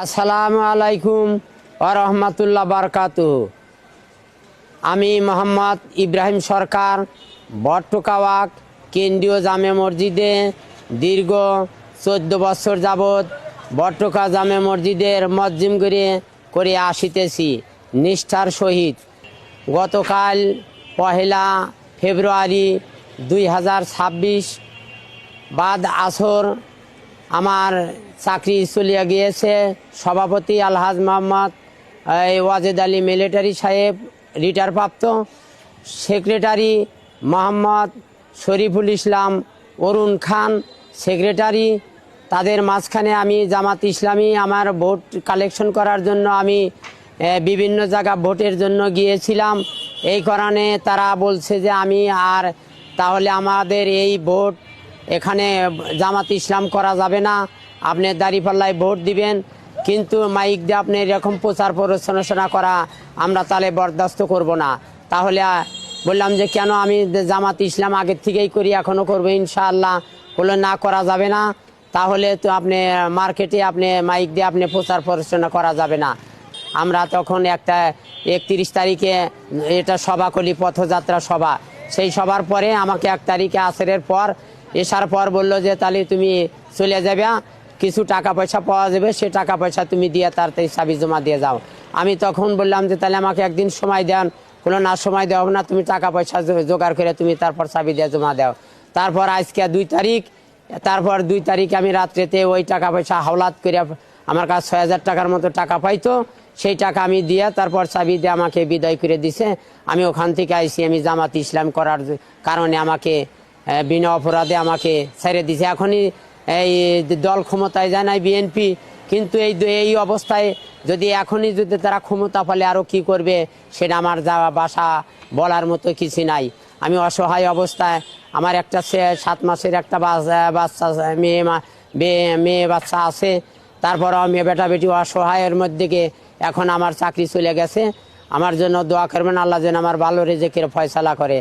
আসসালামু আলাইকুম ওয়া রাহমাতুল্লাহ বারাকাতুহু। আমি মোহাম্মদ ইব্রাহিম সরকার বটকাওয়াক কেন্দ্রীয় জামে মসজিদে দীর্ঘ 14 বছর যাবৎ বটকা জামে মসজিদের মজ্জিম করে আসিতেছি নিষ্ঠার সহিত। গতকাল 1 ফেব্রুয়ারি 2026 বাদ আসর আমার চাকরি চলিয়া গিয়েছে। সভাপতি আলহাজ মোহাম্মদ ওয়াজেদ আলী মিলিটারি সাহেব রিটায়ার প্রাপ্ত, সেক্রেটারি মোহাম্মদ শরীফুল ইসলাম অরুণ খান সেক্রেটারি। তাদের মাঝখানে আমি জামাত ইসলামী আমার ভোট কালেকশন করার জন্য আমি বিভিন্ন জায়গা ভোটের জন্য গিয়েছিলাম। এই কারণে তারা বলছে যে আমি আর তাহলে আমাদের এই ভোট এখানে জামাত ইসলাম করা যাবে না, আপনি দাঁড়িপাল্লায় ভোট দিবেন, কিন্তু মাইক দিয়ে আপনি এরকম প্রচার প্ররোচনা করা আমরা তাহলে বরদাস্ত করব না। তাহলে বললাম যে কেন, আমি জামাত ইসলাম আগের থেকেই করি, এখনও করবো ইনশাআল্লাহ। বললো না, করা যাবে না, তাহলে তো আপনি মার্কেটে আপনি মাইক দিয়ে আপনি প্রচার প্ররোচনা করা যাবে না। আমরা তখন 31 তারিখে এটা সভা করি, পথযাত্রা সভা। সেই সভার পরে আমাকে 1 তারিখে আসরের পর এসার পর বললো যে তাহলে তুমি চলে যাবে, কিছু টাকা পয়সা পাওয়া যাবে, সে টাকা পয়সা তুমি দিয়ে তাড়াতাড়ি চাবি জমা দিয়ে যাও। আমি তখন বললাম যে তাহলে আমাকে একদিন সময় দেন। বললো না, সময় দেওয়া হবে না, তুমি টাকা পয়সা জোগাড় করে তুমি তারপর চাবি দিয়ে জমা দাও। তারপর আজকে 2 তারিখ, তারপর 2 তারিখ আমি রাত্রেতে ওই টাকা পয়সা হাওলাত করে আমার কাছে 6000 টাকার মতো টাকা পাইতো, সেই টাকা আমি দিয়ে তারপর চাবি দিয়ে আমাকে বিদায় করে দিছে। আমি ওখান থেকে আইসি, আমি জামাত ইসলাম করার কারণে আমাকে বিনা অপরাধে আমাকে ছেড়ে দিছে। এখনই এই দল ক্ষমতায় যায় নাই বিএনপি, কিন্তু এই অবস্থায় যদি এখনই যদি তারা ক্ষমতা পালে আরও কি করবে সেটা আমার যাওয়া বাসা বলার মতো কিছু নাই। আমি অসহায় অবস্থায়, আমার একটা 7 মাসের একটা বাচ্চা মেয়ে বাচ্চা আছে, তারপর আমি বেটা বেটি অসহায়ের মধ্যে গিয়ে এখন আমার চাকরি চলে গেছে। আমার জন্য দোয়া করবেন, আল্লাহ যেন আমার ভালো রেজেকের ফয়সালা করে।